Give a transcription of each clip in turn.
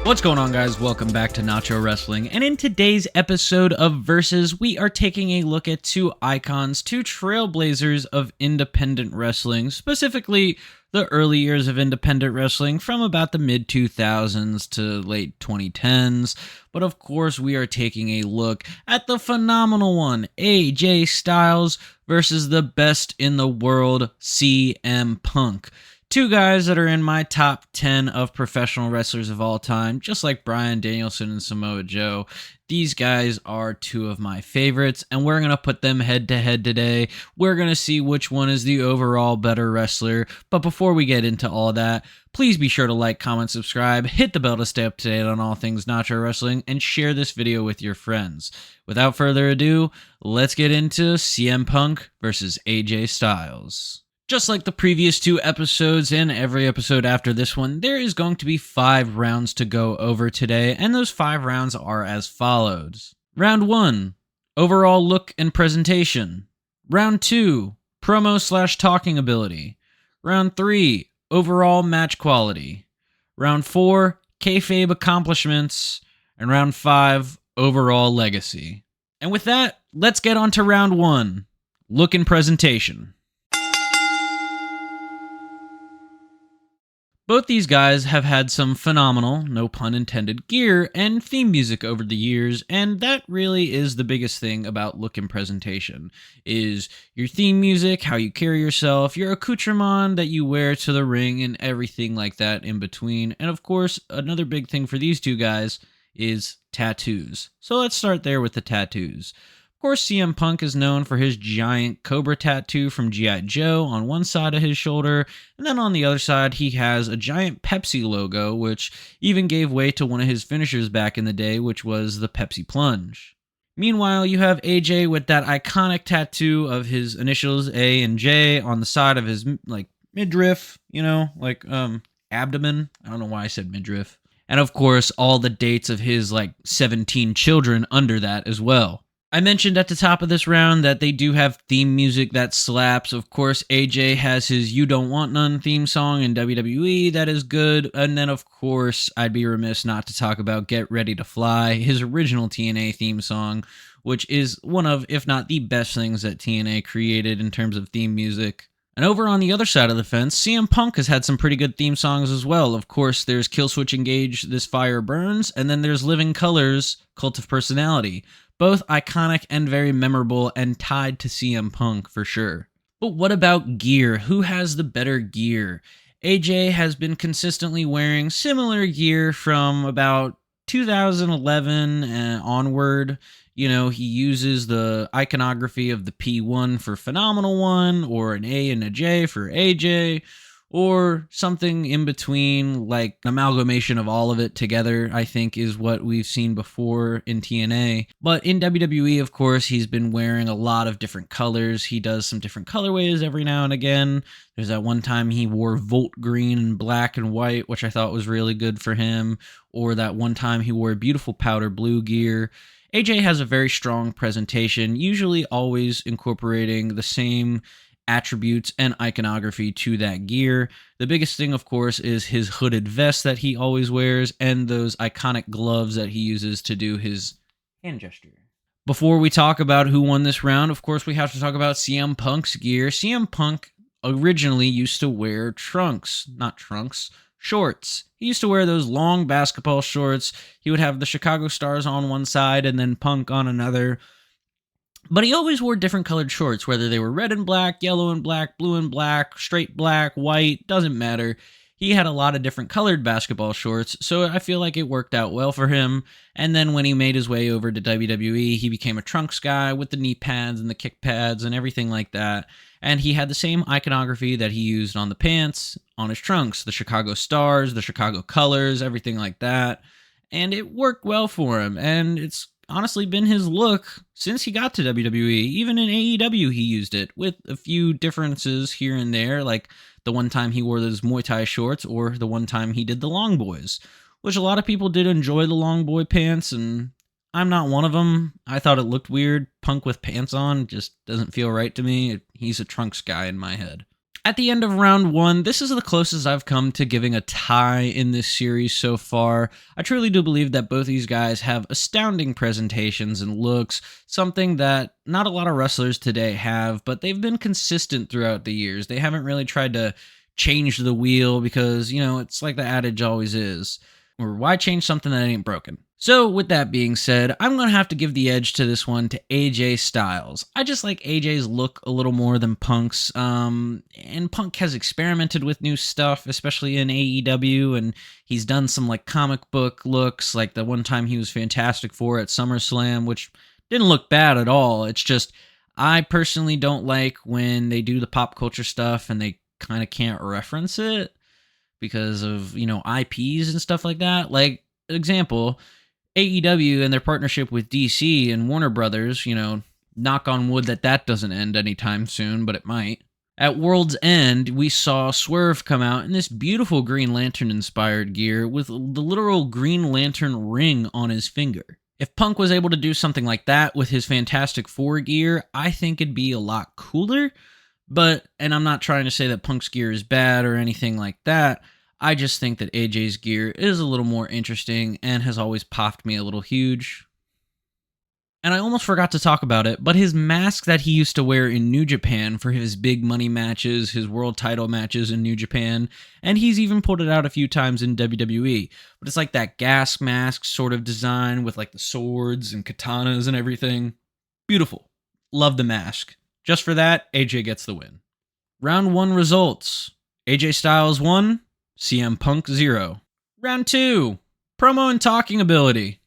What's going on, guys? Welcome back to Nacho Wrestling, and in today's episode of Versus, we are taking a look at two icons, two trailblazers of independent wrestling, specifically the early years of independent wrestling from about the mid-2000s to late 2010s, but of course we are taking a look at the phenomenal one, AJ Styles versus the best in the world, CM Punk. Two guys that are in my top 10 of professional wrestlers of all time, just like Bryan Danielson and Samoa Joe. These guys are two of my favorites, and we're going to put them head to head today. We're going to see which one is the overall better wrestler. But before we get into all that, please be sure to like, comment, subscribe, hit the bell to stay up to date on all things Nacho Wrestling, and share this video with your friends. Without further ado, let's get into CM Punk versus AJ Styles. Just like the previous two episodes and every episode after this one, there is going to be 5 rounds to go over today, and those 5 rounds are as follows. Round 1, overall look and presentation. Round 2, promo/talking ability. Round 3, overall match quality. Round 4, kayfabe accomplishments. And round 5, overall legacy. And with that, let's get on to round 1, look and presentation. Both these guys have had some phenomenal, no pun intended, gear and theme music over the years, and that really is the biggest thing about look and presentation, is your theme music, how you carry yourself, your accoutrement that you wear to the ring, and everything like that in between. And of course, another big thing for these two guys is tattoos. So let's start there with the tattoos. Of course, CM Punk is known for his giant cobra tattoo from G.I. Joe on one side of his shoulder, and then on the other side he has a giant Pepsi logo, which even gave way to one of his finishers back in the day, which was the Pepsi Plunge. Meanwhile, you have AJ with that iconic tattoo of his initials A and J on the side of his, midriff, abdomen. I don't know why I said midriff. And of course, all the dates of his, 17 children under that as well. I mentioned at the top of this round that they do have theme music that slaps. Of course, AJ has his You Don't Want None theme song in WWE that is good. And then, of course, I'd be remiss not to talk about Get Ready to Fly, his original TNA theme song, which is one of, if not the best things that TNA created in terms of theme music. And over on the other side of the fence, CM Punk has had some pretty good theme songs as well. Of course, there's Killswitch Engage, This Fire Burns, and then there's Living Colors, Cult of Personality. Both iconic and very memorable and tied to CM Punk for sure. But what about gear? Who has the better gear? AJ has been consistently wearing similar gear from about 2011 onward. You know, he uses the iconography of the P1 for Phenomenal One, or an A and a J for AJ, or something in between, like an amalgamation of all of it together, I think is what we've seen before in TNA. But in WWE, of course, he's been wearing a lot of different colors. He does some different colorways every now and again. There's that one time he wore Volt Green and black and white, which I thought was really good for him. Or that one time he wore beautiful powder blue gear. AJ has a very strong presentation, usually always incorporating the same attributes and iconography to that gear. The biggest thing, of course, is his hooded vest that he always wears and those iconic gloves that he uses to do his hand gesture. Before we talk about who won this round, of course, we have to talk about CM Punk's gear. CM Punk originally used to wear shorts. He used to wear those long basketball shorts. He would have the Chicago Stars on one side and then Punk on another. But he always wore different colored shorts, whether they were red and black, yellow and black, blue and black, straight black, white, doesn't matter. He had a lot of different colored basketball shorts, so I feel like it worked out well for him. And then when he made his way over to WWE, he became a trunks guy with the knee pads and the kick pads and everything like that. And he had the same iconography that he used on the pants, on his trunks, the Chicago Stars, the Chicago colors, everything like that. And it worked well for him, and it's honestly been his look since he got to WWE. Even in AEW he used it, with a few differences here and there, like the one time he wore those Muay Thai shorts, or the one time he did the long boys, which a lot of people did enjoy the long boy pants, and I'm not one of them. I thought it looked weird. Punk with pants on just doesn't feel right to me. He's a trunks guy in my head. At the end of round 1, this is the closest I've come to giving a tie in this series so far. I truly do believe that both these guys have astounding presentations and looks, something that not a lot of wrestlers today have, but they've been consistent throughout the years. They haven't really tried to change the wheel because, it's like the adage always is, or why change something that ain't broken? So with that being said, I'm going to have to give the edge to this one to AJ Styles. I just like AJ's look a little more than Punk's, and Punk has experimented with new stuff, especially in AEW, and he's done some like comic book looks, like the one time he was Fantastic Four at SummerSlam, which didn't look bad at all. It's just, I personally don't like when they do the pop culture stuff and they kind of can't reference it because of, IPs and stuff like that. Like, example, AEW and their partnership with DC and Warner Brothers, knock on wood that doesn't end anytime soon, but it might. At World's End, we saw Swerve come out in this beautiful Green Lantern-inspired gear with the literal Green Lantern ring on his finger. If Punk was able to do something like that with his Fantastic Four gear, I think it'd be a lot cooler. And I'm not trying to say that Punk's gear is bad or anything like that. I just think that AJ's gear is a little more interesting and has always popped me a little huge. And I almost forgot to talk about it, but his mask that he used to wear in New Japan for his big money matches, his world title matches in New Japan, and he's even pulled it out a few times in WWE. But it's like that gas mask sort of design with like the swords and katanas and everything. Beautiful. Love the mask. Just for that, AJ gets the win. Round 1 results. AJ Styles 1, CM Punk 0. Round 2, promo and talking ability.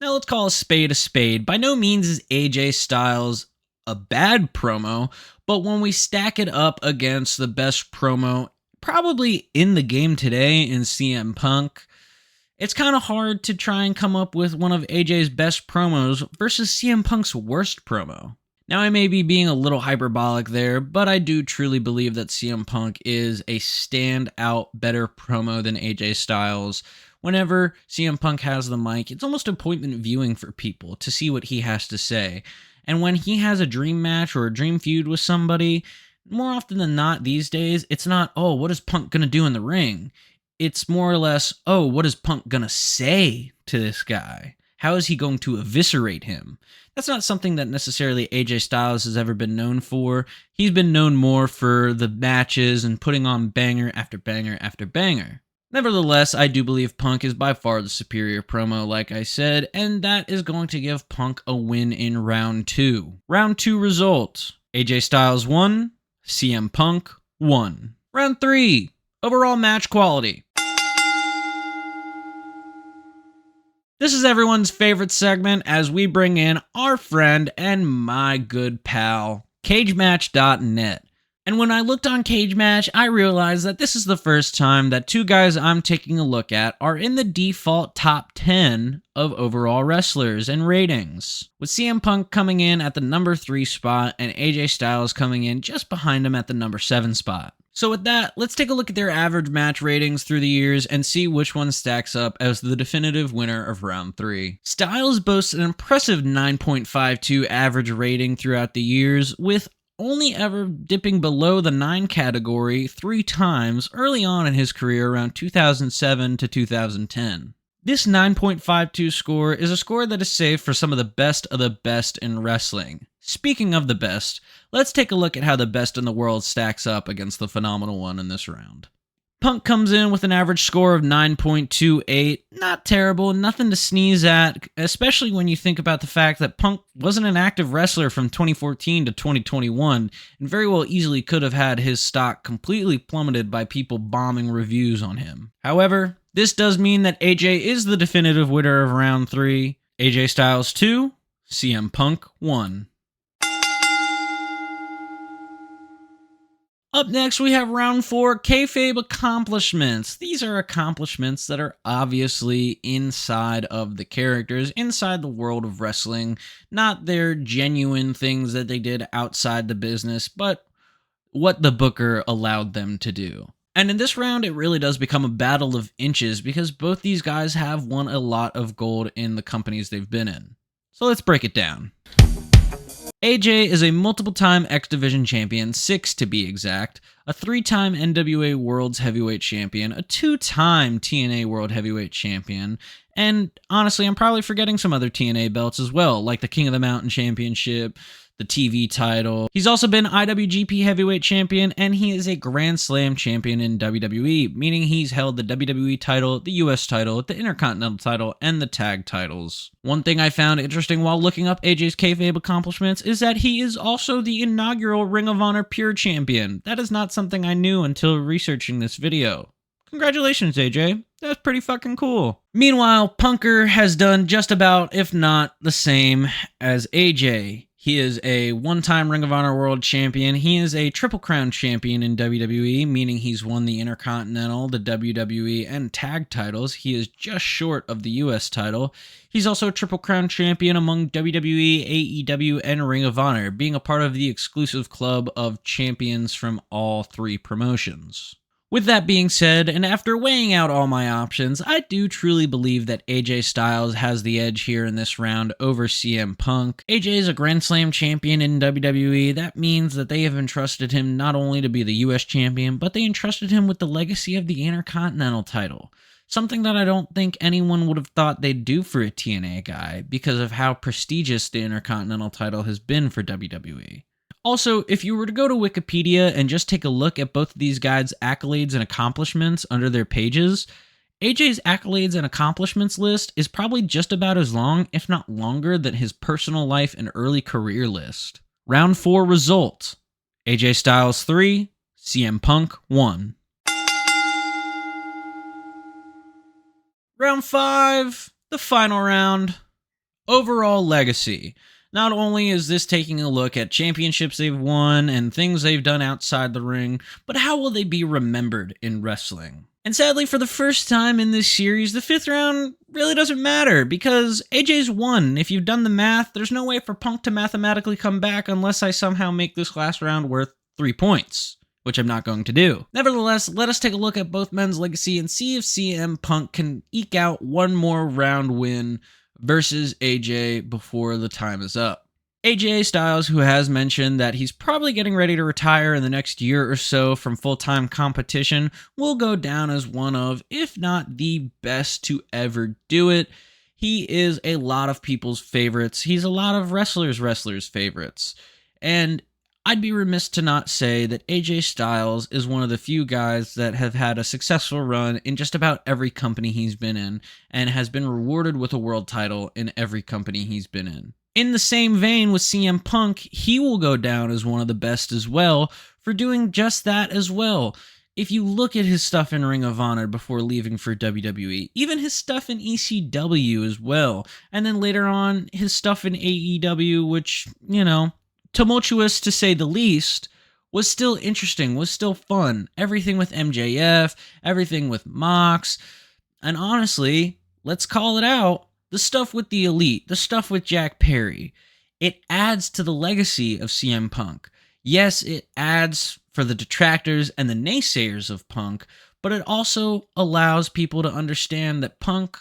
Now let's call a spade a spade. By no means is AJ Styles a bad promo, but when we stack it up against the best promo probably in the game today in CM Punk, it's kind of hard to try and come up with one of AJ's best promos versus CM Punk's worst promo. Now, I may be being a little hyperbolic there, but I do truly believe that CM Punk is a standout better promo than AJ Styles. Whenever CM Punk has the mic, it's almost appointment viewing for people to see what he has to say. And when he has a dream match or a dream feud with somebody, more often than not these days, it's not, oh, what is Punk going to do in the ring? It's more or less, oh, what is Punk going to say to this guy? How is he going to eviscerate him? That's not something that necessarily AJ Styles has ever been known for. He's been known more for the matches and putting on banger after banger after banger. Nevertheless, I do believe Punk is by far the superior promo, like I said, and that is going to give Punk a win in round 2. Round 2 results. AJ Styles 1, CM Punk 1. Round 3, overall match quality. This is everyone's favorite segment as we bring in our friend and my good pal, CageMatch.net. And when I looked on Cage Match, I realized that this is the first time that two guys I'm taking a look at are in the default top 10 of overall wrestlers and ratings, with CM Punk coming in at the number 3 spot and AJ Styles coming in just behind him at the number 7 spot. So with that, let's take a look at their average match ratings through the years and see which one stacks up as the definitive winner of round 3. Styles boasts an impressive 9.52 average rating throughout the years, with only ever dipping below the 9 category 3 times early on in his career around 2007 to 2010. This 9.52 score is a score that is safe for some of the best in wrestling. Speaking of the best, let's take a look at how the best in the world stacks up against the phenomenal one in this round. Punk comes in with an average score of 9.28. Not terrible, nothing to sneeze at, especially when you think about the fact that Punk wasn't an active wrestler from 2014 to 2021, and very well easily could have had his stock completely plummeted by people bombing reviews on him. However, this does mean that AJ is the definitive winner of round 3. AJ Styles 2, CM Punk 1. Up next, we have round 4, kayfabe accomplishments. These are accomplishments that are obviously inside of the characters, inside the world of wrestling, not their genuine things that they did outside the business, but what the booker allowed them to do. And in this round, it really does become a battle of inches because both these guys have won a lot of gold in the companies they've been in. So let's break it down. AJ is a multiple-time X Division champion, 6 to be exact, a 3-time NWA World's Heavyweight Champion, a 2-time TNA World Heavyweight Champion, and honestly, I'm probably forgetting some other TNA belts as well, like the King of the Mountain Championship, the TV title. He's also been IWGP Heavyweight Champion, and he is a Grand Slam champion in WWE, meaning he's held the WWE title, the US title, the Intercontinental title, and the tag titles. One thing I found interesting while looking up AJ's kayfabe accomplishments is that he is also the inaugural Ring of Honor Pure Champion. That is not something I knew until researching this video. Congratulations, AJ. That's pretty fucking cool. Meanwhile, Punker has done just about, if not the same as AJ. He is a 1-time Ring of Honor World Champion. He is a Triple Crown Champion in WWE, meaning he's won the Intercontinental, the WWE, and tag titles. He is just short of the US title. He's also a Triple Crown Champion among WWE, AEW, and Ring of Honor, being a part of the exclusive club of champions from all 3 promotions. With that being said, and after weighing out all my options, I do truly believe that AJ Styles has the edge here in this round over CM Punk. AJ is a Grand Slam champion in WWE. That means that they have entrusted him not only to be the US champion, but they entrusted him with the legacy of the Intercontinental title. Something that I don't think anyone would have thought they'd do for a TNA guy because of how prestigious the Intercontinental title has been for WWE. Also, if you were to go to Wikipedia and just take a look at both of these guys' accolades and accomplishments under their pages, AJ's accolades and accomplishments list is probably just about as long, if not longer, than his personal life and early career list. Round 4 result: AJ Styles 3, CM Punk 1. Round 5, the final round. Overall legacy. Not only is this taking a look at championships they've won and things they've done outside the ring, but how will they be remembered in wrestling? And sadly, for the first time in this series, the 5th round really doesn't matter because AJ's won. If you've done the math, there's no way for Punk to mathematically come back unless I somehow make this last round worth 3 points, which I'm not going to do. Nevertheless, let us take a look at both men's legacy and see if CM Punk can eke out one more round win versus AJ before the time is up. AJ Styles, who has mentioned that he's probably getting ready to retire in the next year or so from full-time competition, will go down as one of, if not the best to ever do it. He is a lot of people's favorites. He's a lot of wrestlers' favorites. And I'd be remiss to not say that AJ Styles is one of the few guys that have had a successful run in just about every company he's been in, and has been rewarded with a world title in every company he's been in. In the same vein with CM Punk, he will go down as one of the best as well for doing just that as well. If you look at his stuff in Ring of Honor before leaving for WWE, even his stuff in ECW as well, and then later on his stuff in AEW, which, tumultuous to say the least, was still interesting, was still fun. Everything with MJF, everything with Mox, and honestly, let's call it out, the stuff with the Elite, the stuff with Jack Perry, it adds to the legacy of CM Punk. Yes, it adds for the detractors and the naysayers of Punk, but it also allows people to understand that Punk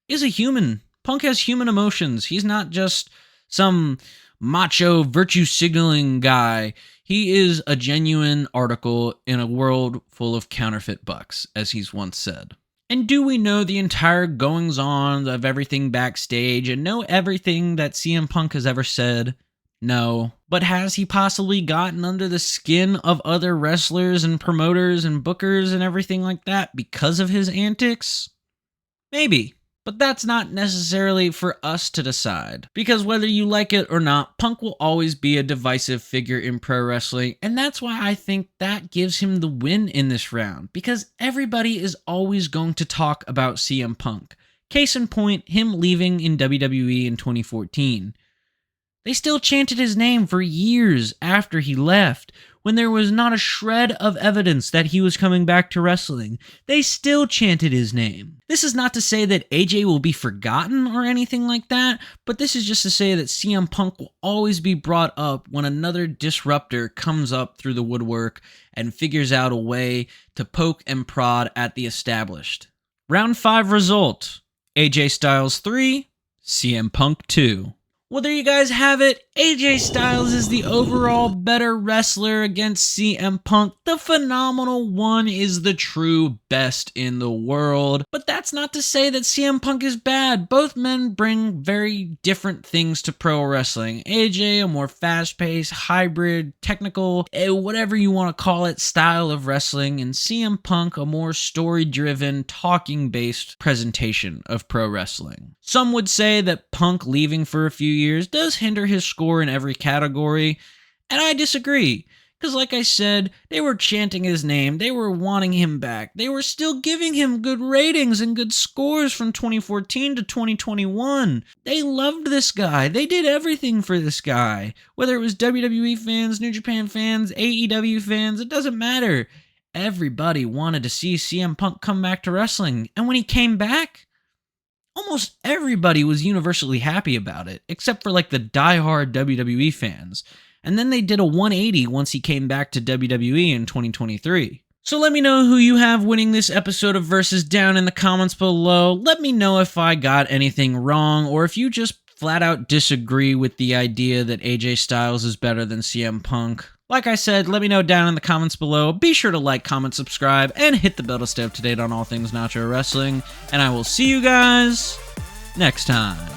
is a human. Punk has human emotions. He's not just some macho virtue signaling guy. He is a genuine article in a world full of counterfeit bucks, as he's once said. And do we know the entire goings-on of everything backstage and know everything that CM Punk has ever said? No. But has he possibly gotten under the skin of other wrestlers and promoters and bookers and everything like that because of his antics? Maybe. But that's not necessarily for us to decide. Because whether you like it or not, Punk will always be a divisive figure in pro wrestling, and that's why I think that gives him the win in this round. Because everybody is always going to talk about CM Punk. Case in point, him leaving in WWE in 2014. They still chanted his name for years after he left, when there was not a shred of evidence that he was coming back to wrestling. They still chanted his name. This is not to say that AJ will be forgotten or anything like that, but this is just to say that CM Punk will always be brought up when another disruptor comes up through the woodwork and figures out a way to poke and prod at the established. Round 5 result: AJ Styles 3, CM Punk 2. Well, there you guys have it. AJ Styles is the overall better wrestler against CM Punk. The phenomenal one is the true best in the world. But that's not to say that CM Punk is bad. Both men bring very different things to pro wrestling. AJ, a more fast-paced, hybrid, technical, whatever you want to call it, style of wrestling. And CM Punk, a more story-driven, talking-based presentation of pro wrestling. Some would say that Punk leaving for a few years does hinder his score in every category, and I disagree, because like I said, they were chanting his name, they were wanting him back, they were still giving him good ratings and good scores from 2014 to 2021. They loved this guy, they did everything for this guy, whether it was WWE fans, New Japan fans, AEW fans, it doesn't matter. Everybody wanted to see CM Punk come back to wrestling, and when he came back, almost everybody was universally happy about it, except for like the diehard WWE fans. And then they did a 180 once he came back to WWE in 2023. So let me know who you have winning this episode of Versus down in the comments below. Let me know if I got anything wrong, or if you just flat out disagree with the idea that AJ Styles is better than CM Punk. Like I said, let me know down in the comments below. Be sure to like, comment, subscribe, and hit the bell to stay up to date on all things Nacho Wrestling. And I will see you guys next time.